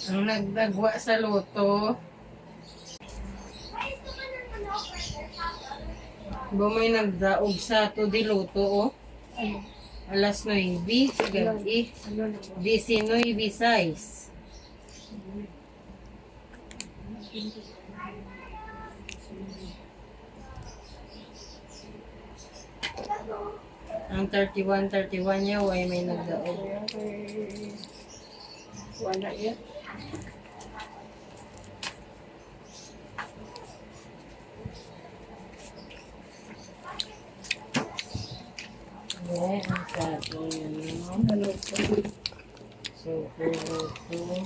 Ang nagdagwa sa loto. Ba may nagdaog sa to di loto, oh. Ano? Alas 9, gabi. 19:06. Ang 31 niya, way may nagdaog. Wala yan. Yeah, ang sato yan, no? Ano po? Super loto.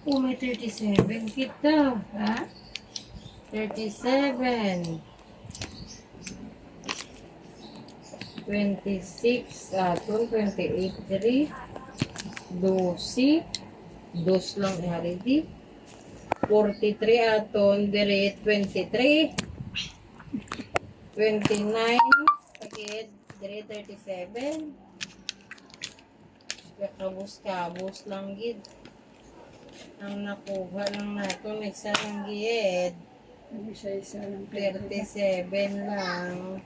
Oh, may 37 kita. Ha? 37. 26 aton, 28 diri. 12. Dos lang ihari di. 43 aton, diri 23. 29. Sakit, diri 37. Kakabus-kabus lang gid. Ang nakuha lang nato, isa lang gid. Isa-isa lang. 37 lang.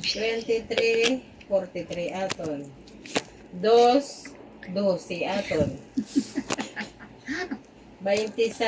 23, 43 aton. 12 aton. 26